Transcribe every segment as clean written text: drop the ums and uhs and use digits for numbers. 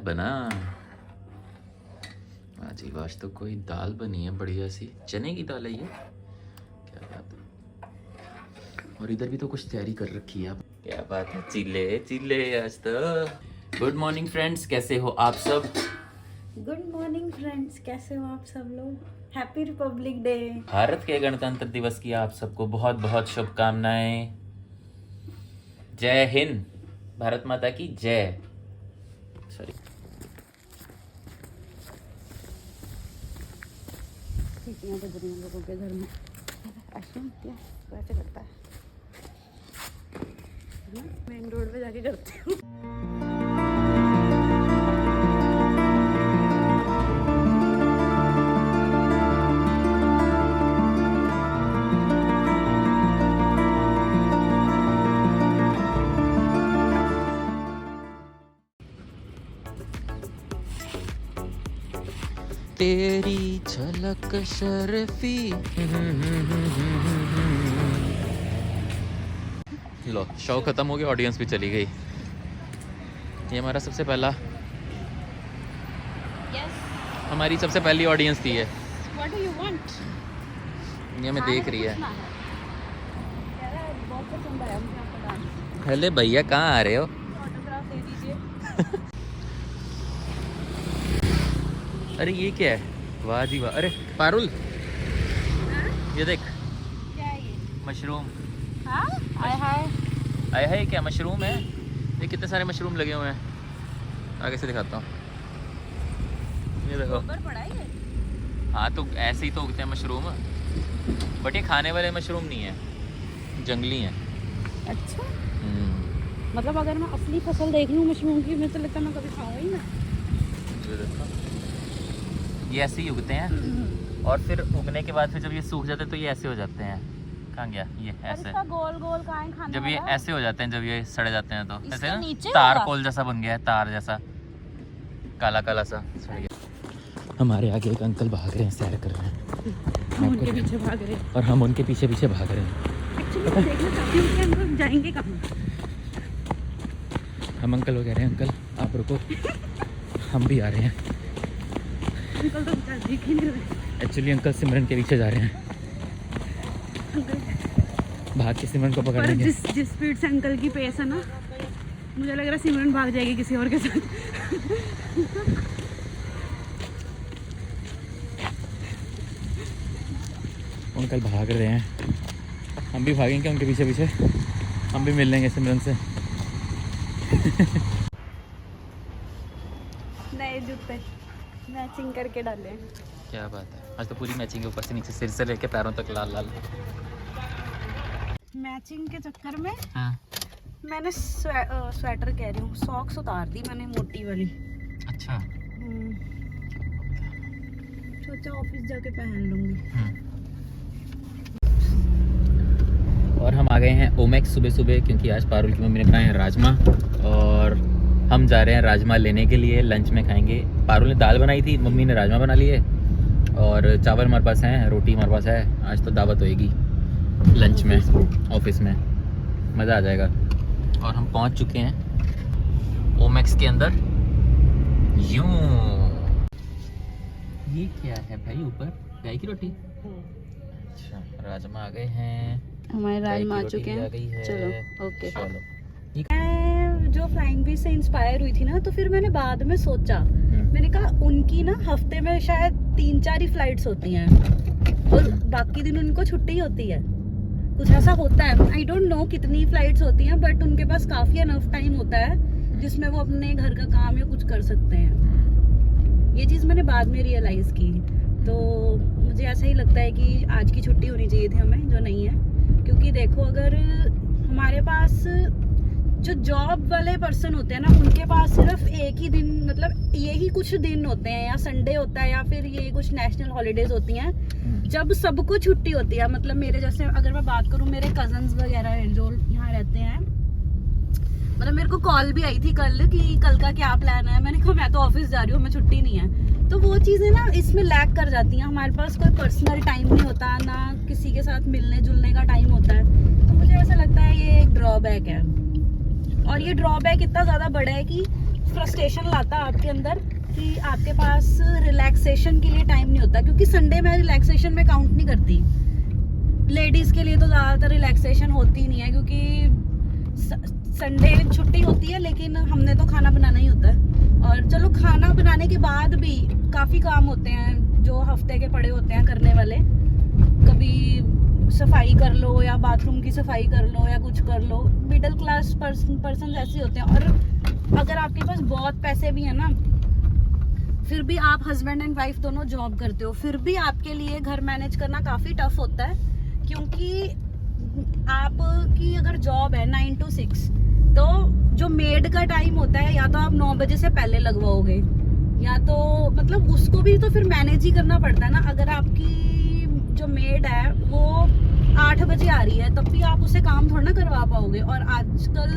बना? आज ही आज तो कोई दाल बनी है बढ़िया सी, चने की दाल है ये, क्या बात है। और इधर भी तो कुछ तैयारी कर रखी है। क्या बात है, चिल्ले चिल्ले आज तो। गुड मॉर्निंग फ्रेंड्स, कैसे हो आप सब? गुड मॉर्निंग फ्रेंड्स, कैसे हो आप सब लोग? Happy Republic day. भारत के गणतंत्र दिवस की आप सबको बहुत बहुत शुभकामनाएं। जय हिंद, भारत माता की जय। सॉरी। सीटियाँ बज रही हैं लोगों के घर में। आश्रम क्या वैसे करता है, मेन रोड पे जाके करती हूँ। तेरी झलक शर्फी। लो, शो खत्म हो गया, ऑडियंस भी चली गई। ये हमारा सबसे पहला हमारी सबसे पहली ऑडियंस थी ये। What do you want? ये हमें देख रही है। बहुत पसंद आया मुझे आपका डांस। हेले भैया, कहाँ आ रहे हो? ऑटोग्राफ दे दीजिए। अरे ये क्या है? वाह जी वाह। अरे पारुल, ये देख, क्या है ये? मशरूम। हाँ, हाय हाय। आया है क्या? मशरूम है। ये कितने सारे मशरूम लगे हुए हैं, आगे से दिखाता हूँ। ये देखो। ऊपर पड़ा है ये? हाँ, तो ऐसे ही तो उगते हैं मशरूम, बट ये खाने वाले मशरूम नहीं है, जंगली हैं। अच्छा, मतलब अगर मैं असली फसल देख लूँ मशरूम की, मुझे तो लगता है मैं कभी खाऊंगा ही ना। ये देखो, ये ऐसे ही उगते हैं और फिर उगने के बाद फिर जब ये सूख जाते हैं तो ये ऐसे हो जाते हैं। कहाँ गया ये? ऐसे गोल गोल कहाँ है खाने जब ये वाला? ऐसे हो जाते हैं, जब ये सड़ जाते हैं तो इसके ऐसे ना नीचे तार होगा? कोल जैसा बन गया है, तार जैसा काला काला सा सड़ गया। हमारे आगे एक अंकल भाग रहे हैं, सैर कर रहे हैं। हम उनके पीछे भाग रहे हैं और हम उनके पीछे पीछे भाग रहे हैं। एक्चुअली मैं देखना चाहती हूँ कि हम लोग जाएंगे कहाँ। हम अंकल को कह रहे हैं, अंकल आप रुको, हम भी आ रहे हैं। अंकल तो दिख ही नहीं रहे। एक्चुअली अंकल सिमरन के पीछे जा रहे हैं, भाग के सिमरन को पर पकड़ेंगे। जिस स्पीड से अंकल की पेस है ना, मुझे लग रहा है सिमरन भाग जाएगी किसी और के साथ। अंकल भाग रहे हैं, हम भी भागेंगे उनके पीछे पीछे, हम भी मिल लेंगे सिमरन से। नए जूते मैचिंग करके डाले हैं। क्या बात है, आज तो पूरी मैचिंग है, ऊपर से नीचे, सिर से लेके पैरों तक लाल लाल। मैचिंग के चक्कर में हाँ। मैंने स्वेटर कह रही हूँ, सॉक्स उतार दी मैंने, मोटी वाली। अच्छा। सोचा ऑफिस जाके पहन लूंगी। और हम आ गए हैं ओमेक्स सुबह सुबह, क्योंकि आज पारुल की मम्मी ने बनाए हैं राजमा, और हम जा रहे हैं राजमा लेने के लिए, लंच में खाएंगे। पारुल ने दाल बनाई थी, मम्मी ने राजमा बना लिए, और चावल हमारे पास हैं, रोटी हमारे पास है। आज तो दावत होएगी लंच में, ऑफिस में, मज़ा आ जाएगा। और हम पहुंच चुके हैं ओमेक्स के अंदर। यूं, ये क्या है भाई? ऊपर गाय की रोटी। अच्छा, राजमा आ गए हैं, हमारे राजमा आ चुके हैं। हैं। चलो ओके। चलो। मैं जो फ्लाइंग बीच से इंस्पायर हुई थी ना, तो फिर मैंने बाद में सोचा, मैंने कहा उनकी ना हफ्ते में शायद 3-4 ही फ्लाइट्स होती हैं और बाकी दिन उनको छुट्टी होती है, कुछ ऐसा होता है। आई डोंट नो कितनी फ्लाइट्स होती हैं, बट उनके पास काफी अनफ टाइम होता है जिसमें वो अपने घर का काम या कुछ कर सकते हैं। ये चीज़ मैंने बाद में रियलाइज़ की, तो मुझे ऐसा ही लगता है कि आज की छुट्टी होनी चाहिए थी हमें, जो नहीं है। क्योंकि देखो, अगर हमारे पास जो जॉब वाले पर्सन होते हैं ना, उनके पास सिर्फ एक ही दिन, मतलब यही कुछ दिन होते हैं, या संडे होता है या फिर ये कुछ नेशनल हॉलीडेज होती हैं जब सबको छुट्टी होती है। मतलब मेरे जैसे अगर मैं बात करूँ, मेरे कजन्स वगैरह हैं जो यहाँ रहते हैं, मतलब मेरे को कॉल भी आई थी कल कि कल का क्या प्लान है। मैंने कहा मैं तो ऑफिस जा रही हूँ, मैं छुट्टी नहीं है। तो वो चीज़ें ना इसमें लैग कर जाती हैं। हमारे पास कोई पर्सनल टाइम नहीं होता, ना किसी के साथ मिलने जुलने का टाइम होता है। तो मुझे ऐसा लगता है ये एक ड्रॉबैक है, और ये ड्रॉबैक इतना ज़्यादा बड़ा है कि फ्रस्ट्रेशन लाता है आपके अंदर कि आपके पास रिलैक्सेशन के लिए टाइम नहीं होता, क्योंकि संडे मैं रिलैक्सेशन में काउंट नहीं करती। लेडीज के लिए तो ज़्यादातर रिलैक्सेशन होती नहीं है, क्योंकि संडे छुट्टी होती है, लेकिन हमने तो खाना बनाना ही होता है। और चलो खाना बनाने के बाद भी काफ़ी काम होते हैं जो हफ्ते के पड़े होते हैं करने वाले। कभी सफाई कर लो या बाथरूम की सफाई कर लो या कुछ कर लो। मिडिल क्लास पर्सन ऐसे होते हैं। और अगर आपके पास बहुत पैसे भी हैं ना, फिर भी आप हस्बैंड एंड वाइफ दोनों जॉब करते हो, फिर भी आपके लिए घर मैनेज करना काफ़ी टफ होता है, क्योंकि आपकी अगर जॉब है 9 to 6, तो जो मेड का टाइम होता है या तो आप 9 बजे से पहले लगवाओगे, या तो मतलब उसको भी तो फिर मैनेज ही करना पड़ता है ना। अगर आपकी जो मेड है वो 8 बजे आ रही है, तब भी आप उसे काम थोड़ा ना करवा पाओगे। और आजकल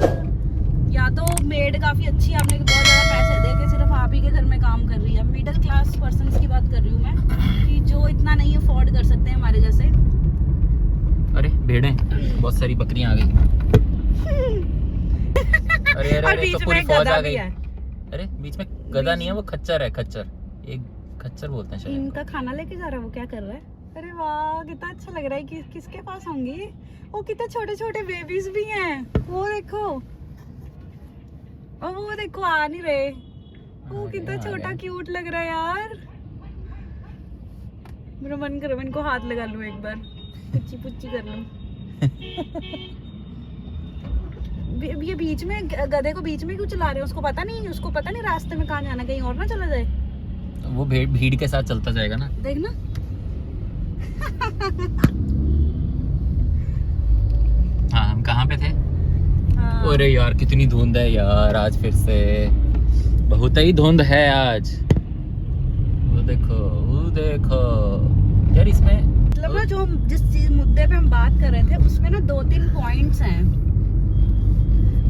या तो मेड काफ़ी अच्छी है, आपने बहुत ज़्यादा पैसे दे के सिर्फ आप ही के घर में काम कर रही है। मिडिल क्लास पर्सन की बात कर रही हूँ मैं, कि जो इतना नहीं अफोर्ड कर सकते हैं हमारे जैसे। अरे भेड़ें, बहुत सारी बकरियां आ गई। अरे अरे अरे, तो पूरी फौज आ गई। अरे बीच में गधा नहीं है, वो खच्चर है, खच्चर। एक खच्चर बोलते हैं शायद। इनका खाना लेके जा रहा है, वो क्या कर रहा है? अरे वाह, कितना अच्छा लग रहा है। किसके पास होंगी वो? कितने छोटे छोटे बेबीज भी हैं, वो देखो। और वो देखो आ नहीं रहे। वो कितना छोटा क्यूट लग रहा है यार। मेरा मन कर रहा है इनको हाथ लगा लूं एक बार, पुच्ची पुच्ची कर लूं। ये बीच में गधे को बीच में क्यों चला रहे हैं? उसको पता नहीं रास्ते में कहाँ जाना, कहीं और ना चला जाए। वो भीड़ के साथ चलता जाएगा ना, देखना। हाँ, हम कहाँ पे थे? अरे यार कितनी धुंध है यार आज, फिर से बहुत ही धुंध है आज। वो देखो यार, इसमें मतलब ना जो जिस मुद्दे पे हम बात कर रहे थे उसमें ना 2-3 पॉइंट्स हैं।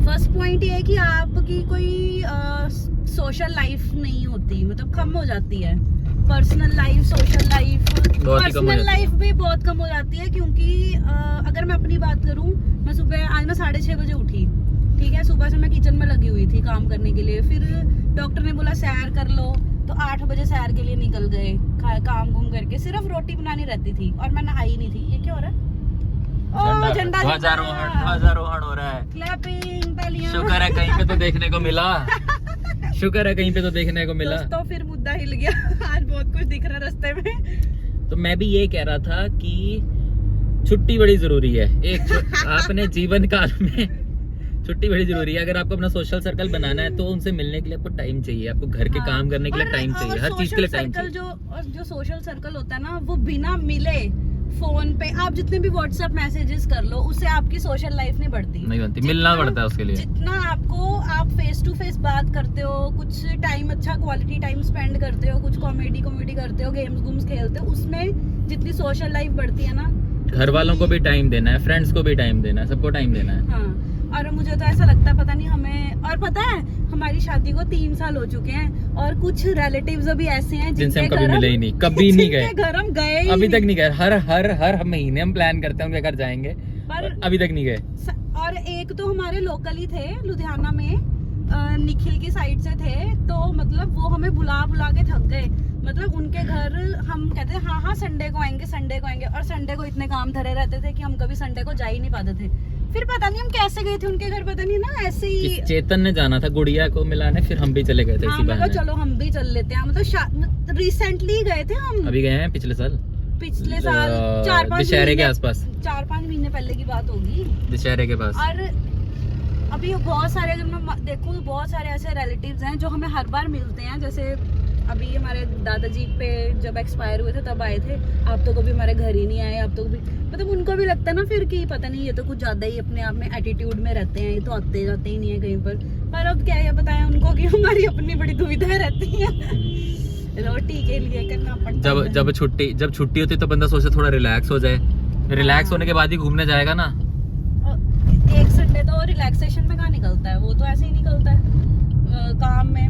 फर्स्ट पॉइंट ये है कि आपकी कोई सोशल लाइफ नहीं होती, मतलब कम हो जाती है। Personal life, social life, personal life भी बहुत कम हो जाती है। क्योंकि अगर मैं अपनी बात करूं, मैं सुबह आज मैं 6:30 बजे उठी, ठीक है। सुबह से मैं किचन में लगी हुई थी काम करने के लिए। फिर डॉक्टर ने बोला सैर कर लो, तो 8 बजे सैर के लिए निकल गए, काम घूम करके। सिर्फ रोटी बनानी रहती थी और मैं नहाई नहीं थी। ये क्या हो रहा है? झंडा ध्वजारोहण हो रहा है। क्लैपिंग, तालियां। शुक्र है कहीं पे तो देखने को मिला। दोस्तों फिर मुद्दा हिल गया। आज बहुत कुछ दिख रहा रास्ते में। तो मैं भी ये कह रहा था कि छुट्टी बड़ी जरूरी है। आपने जीवन काल में छुट्टी बड़ी जरूरी है। अगर आपको अपना सोशल सर्कल बनाना है तो उनसे मिलने के लिए आपको टाइम चाहिए, आपको घर के काम करने के लिए टाइम चाहिए, हर चीज के लिए टाइम चाहिए। जो सोशल सर्कल होता है ना, वो बिना मिले फोन पे आप जितने भी व्हाट्सएप मैसेजेस कर लो, उससे आपकी सोशल लाइफ नहीं बनती। मिलना पड़ता है उसके लिए। जितना आप फेस टू फेस बात करते हो, कुछ टाइम अच्छा क्वालिटी टाइम स्पेंड करते हो, कुछ कॉमेडी करते हो, गेम्स खेलते हो, उसमें जितनी सोशल लाइफ बढ़ती है ना। घर वालों को भी टाइम देना है, फ्रेंड्स को भी टाइम देना है, सबको टाइम देना है। हाँ, और मुझे तो ऐसा लगता है पता नहीं हमें। और पता है हमारी शादी को 3 साल हो चुके हैं और कुछ रिलेटिव्स अभी ऐसे हैं जिनसे हम कभी मिले ही नहीं, कभी नहीं गए, घर हम गए ही अभी तक नहीं गए। हर महीने हम प्लान करते हैं उनके घर जाएंगे, पर अभी तक नहीं गए। और एक तो हमारे लोकल ही थे, लुधियाना में, निखिल की साइड से थे, तो मतलब वो हमें बुला के थक गए। मतलब उनके घर हम कहते हाँ संडे को आएंगे, और संडे को इतने काम धरे रहते थे कि हम कभी संडे को जा ही नहीं पाते थे। फिर पता नहीं हम कैसे गए थे उनके घर, पता नहीं ना, ऐसे ही चेतन ने जाना था गुड़िया को मिलाने, फिर हम भी चले गए थे। हाँ, मैं चलो हम भी चल लेते हैं। मतलब रिसेंटली गए थे हम, अभी गए हैं पिछले साल 4-5 दशहरे के आसपास, 4-5 महीने पहले की बात होगी, दशहरे के पास। और अभी बहुत सारे, अगर मैं देखूँ तो बहुत सारे ऐसे रिलेटिव्स हैं जो हमें हर बार मिलते हैं। जैसे अभी हमारे दादाजी पे जब एक्सपायर हुए थे तब आए थे, आप तो कभी हमारे घर ही नहीं आए, आप तो कभी, मतलब उनको भी लगता है ना फिर कि पता नहीं ये तो कुछ ज़्यादा ही अपने आप में एटीट्यूड में रहते हैं, ये तो आते जाते ही नहीं है कहीं पर अब क्या है बताएं उनको कि हमारी अपनी बड़ी दुविधाएं रहती हैं। रोटी के लिए करना पड़ता है। जब छुट्टी होती है तो बंदा सोचता थोड़ा रिलैक्स हो जाए, रिलैक्स होने के बाद ही घूमने जाएगा ना। एक संडे तो रिलैक्सेशन में कहाँ निकलता है, वो तो ऐसे ही निकलता है काम में।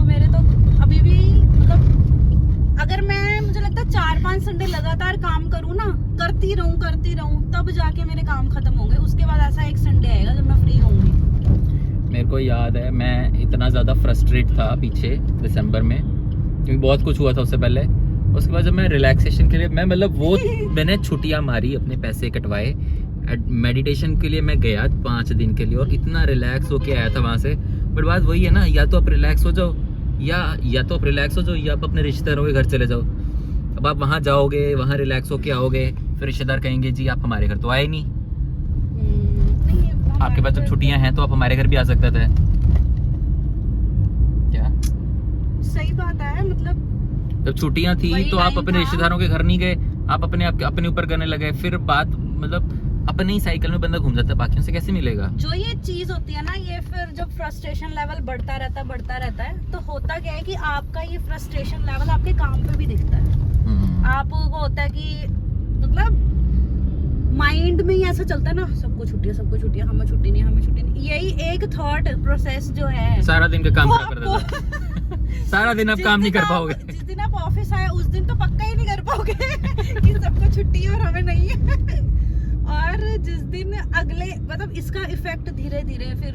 मेरे तो अभी भी, मतलब अगर मैं, मुझे लगता है 4-5 संडे लगातार काम करूँ ना, करती रहूँ, तब जाके मेरे काम खत्म होंगे। उसके बाद ऐसा एक संडे आएगा जब मैं फ्री होंगी। मेरे को याद है मैं इतना ज़्यादा फ्रस्ट्रेट था पीछे दिसंबर में, क्योंकि बहुत कुछ हुआ था उससे पहले। उसके बाद जब मैं रिलैक्सेशन के लिए मैं मतलब वो मैंने छुट्टियां मारी, अपने पैसे कटवाए, मेडिटेशन के लिए मैं गया 5 दिन के लिए और इतना रिलैक्स होके आया था वहाँ से। बट बात वही है ना, या तो आप रिलैक्स हो जाओ या आप अपने रिश्तेदारों के घर चले जाओ। अब आप वहाँ जाओगे, वहाँ रिलैक्स होके आओगे, फिर रिश्तेदार कहेंगे जी आप हमारे घर तो आए नहीं। आपके पास जब छुट्टियां हैं तो आप हमारे घर भी आ सकते थे। क्या सही बात है, मतलब जब छुट्टियां थी तो आप अपने रिश्तेदारों के घर नहीं गए, आप अपने ऊपर करने लगे। फिर बात मतलब अपने ही साइकिल में बंदा घूम जाता है, बाकियों से कैसे मिलेगा। जो ये चीज होती है ना, ये फिर जब फ्रस्ट्रेशन लेवल बढ़ता रहता है तो होता क्या है कि आपका ये फ्रस्ट्रेशन लेवल आपके काम पे भी दिखता है। आपको होता है कि मतलब माइंड में ही ऐसा चलता है ना, सबको छुट्टियां, हमें छुट्टी नहीं। यही एक थॉट प्रोसेस जो है सारा दिन का काम खराब कर देता है। सारा दिन आप काम नहीं कर पाओगे। जिस दिन आप ऑफिस आए उस दिन तो पक्का ही नहीं कर पाओगे कि सबको छुट्टी है और हमें नहीं है। और जिस दिन अगले मतलब इसका इफेक्ट धीरे धीरे फिर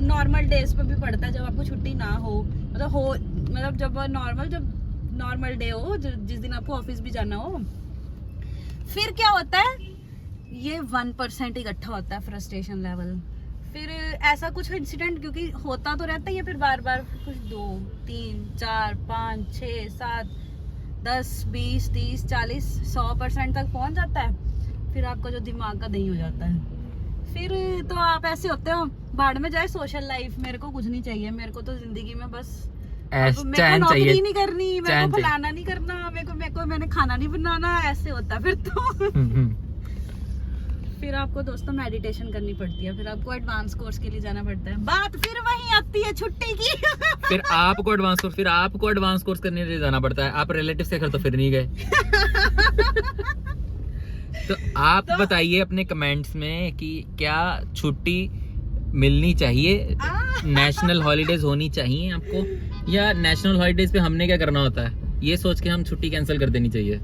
नॉर्मल डेज पे भी पड़ता है, जब आपको छुट्टी ना हो, मतलब जब नॉर्मल डे हो, जिस दिन आपको ऑफिस भी जाना हो, फिर क्या होता है, ये 1% इकट्ठा होता है फ्रस्ट्रेशन लेवल। फिर ऐसा कुछ इंसिडेंट क्योंकि होता तो रहता ही है, फिर बार बार कुछ 2, 3, 4, 5, 6, 7, 10, 20, 30, 40, 100% तक पहुंच जाता है। फिर आपका जो दिमाग का दही हो जाता है, फिर तो आप ऐसे होते हो, भाड़ में जाए सोशल लाइफ, मेरे को कुछ नहीं चाहिए, मेरे को तो जिंदगी में बस मेरे को नौकरी नहीं करनी, मेरे को फलाना नहीं करना, मैंने खाना नहीं बनाना, ऐसे होता है फिर तो। फिर आपको दोस्तों मेडिटेशन करनी पड़ती है, फिर आपको एडवांस कोर्स के लिए जाना पड़ता है। बात फिर वही आती है छुट्टी की। फिर आपको एडवांस कोर्स करने के लिए जाना पड़ता है। आप रिलेटिव्स के घर तो फिर नहीं गए। तो आप बताइए अपने कमेंट्स में कि क्या छुट्टी मिलनी चाहिए, नेशनल हॉलीडेज होनी चाहिए आपको, या नेशनल हॉलीडेज पे हमने क्या करना होता है, ये सोच के हम छुट्टी कैंसिल कर देनी चाहिए।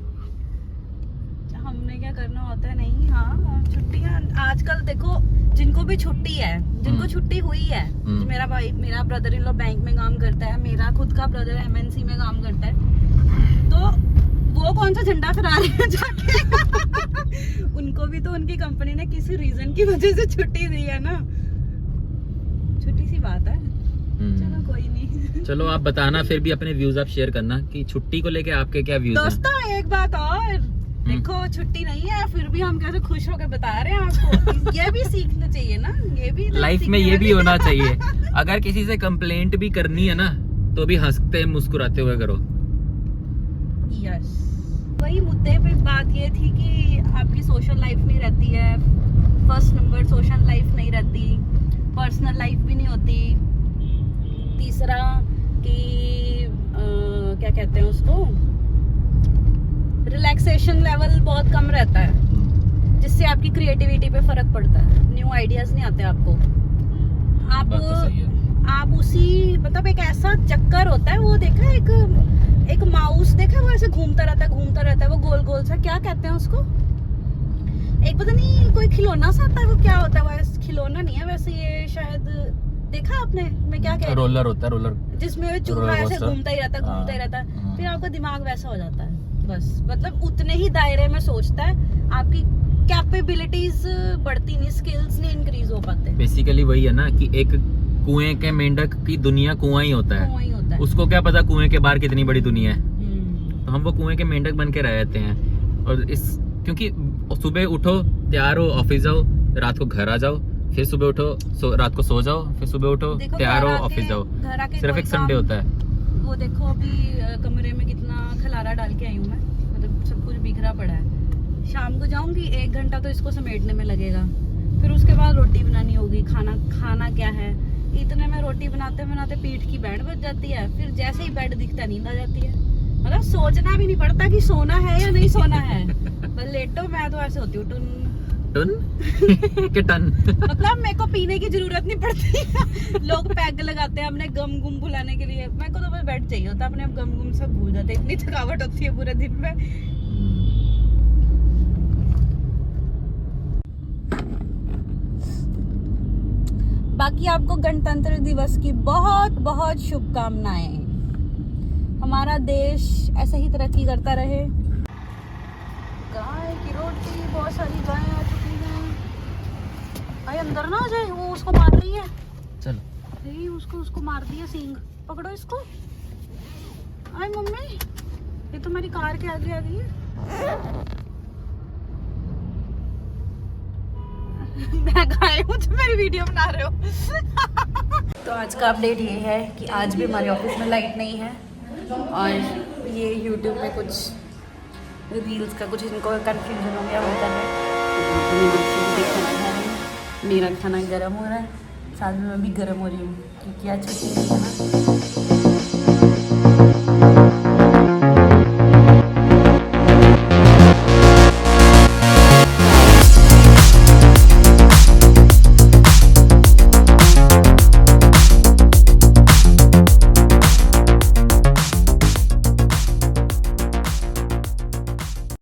हमने क्या करना होता है, नहीं, हाँ छुट्टियां आजकल देखो, जिनको भी छुट्टी है, जिनको छुट्टी हुई है, मेरा ब्रदर इन लॉ बैंक में काम करता है, मेरा खुद का ब्रदर MNC में काम करता है, तो वो कौन सा झंडा फहरा रहे हैं जाके। उनको भी तो उनकी कंपनी ने किसी रीजन की वजह से छुट्टी दी है ना, छोटी सी बात है। चलो कोई नहीं। चलो आप बताना, फिर भी अपने व्यूज आप शेयर करना कि छुट्टी को लेके आपके क्या व्यूज हैं। दोस्तों एक बात और देखो, छुट्टी नहीं है फिर भी हम कैसे खुश होकर बता रहे हैं आपको। ये भी सीखना चाहिए ना, ये भी लाइफ में ये भी होना चाहिए। अगर किसी से कंप्लेंट भी करनी है ना, तो भी हंसते मुस्कुराते हुए करो। यस, वही मुद्दे पे बात ये थी कि आपकी सोशल लाइफ नहीं रहती है, फर्स्ट नंबर सोशल लाइफ नहीं रहती, पर्सनल लाइफ भी नहीं होती। तीसरा कि क्या कहते हैं उसको, रिलैक्सेशन लेवल बहुत कम रहता है, जिससे आपकी क्रिएटिविटी पे फर्क पड़ता है, न्यू आइडियाज नहीं आते आपको। आप उसी मतलब एक ऐसा चक्कर होता है, वो देखा एक माउस देखा, वो ऐसे घूमता रहता है, वो गोल गोल सा, क्या कहते हैं उसको, एक पता नहीं कोई खिलौना सा आता है, वो क्या होता है, वो खिलौना नहीं है वैसे, ये शायद देखा आपने, मैं क्या कह रही हूं, रोलर होता है, रोलर जिसमें चूहा ऐसे घूमता ही रहता है, फिर आपका दिमाग वैसा हो जाता है। बस मतलब उतने ही दायरे में सोचता है, आपकी कैपेबिलिटीज बढ़ती नहीं, स्किल्स नहीं इंक्रीज हो पाते। बेसिकली वही है ना कि एक कुएं के मेंढक की दुनिया कुआं ही होता है, उसको क्या पता कुएं के बाहर कितनी बड़ी दुनिया है। तो हम वो कुएं के मेंढक बन के रहते हैं। और क्योंकि सुबह उठो, तैयार हो, ऑफिस जाओ, रात को घर आ जाओ, फिर सुबह उठो, रात को सो जाओ, फिर सुबह उठो, तैयार हो, ऑफिस जाओ, सिर्फ एक संडे होता है। वो देखो अभी कमरे में कितना खलारा डाल के आई हूँ मैं, मतलब सब कुछ बिखरा पड़ा है। शाम को जाऊंगी, 1 घंटा तो इसको समेटने में लगेगा, फिर उसके बाद रोटी बनानी होगी, खाना क्या है, इतने में रोटी बनाते बनाते पीठ की बैंड बज जाती है, फिर जैसे ही बेड दिखता नींद आ जाती है। मतलब सोचना भी नहीं पड़ता कि सोना है या नहीं सोना है, बस लेटो। मैं तो ऐसे होती हूँ टन मतलब मेरे को पीने की जरूरत नहीं पड़ती। लोग पैग लगाते हैं अपने गम गुम भुलाने के लिए, मेरे को तो बस बेड चाहिए होता है, अपने गम गुम सब भूल जाते, इतनी थकावट होती है पूरे दिन में। बाकी आपको गणतंत्र दिवस की बहुत बहुत शुभकामनाएं। हमारा देश ऐसे ही तरक्की करता रहे। गाय की रोटी, बहुत सारी गायें आ चुकी हैं। भाई अंदर ना आ जाए, वो उसको मार रही है। चलो नहीं, उसको मार दिया सींग। पकड़ो इसको। आई मम्मी, ये तो मेरी कार के आगे आ गई है। मैं गाय हूँ तो मेरी वीडियो बना रहे हो। तो आज का अपडेट ये है कि आज भी हमारे ऑफिस में लाइट नहीं है और ये यूट्यूब में कुछ रील्स का कुछ इनको कंफ्यूजन हो गया होता है। मेरा खाना गर्म हो रहा है, साथ में मैं भी गर्म हो रही हूँ क्योंकि आज छुट्टी है ना।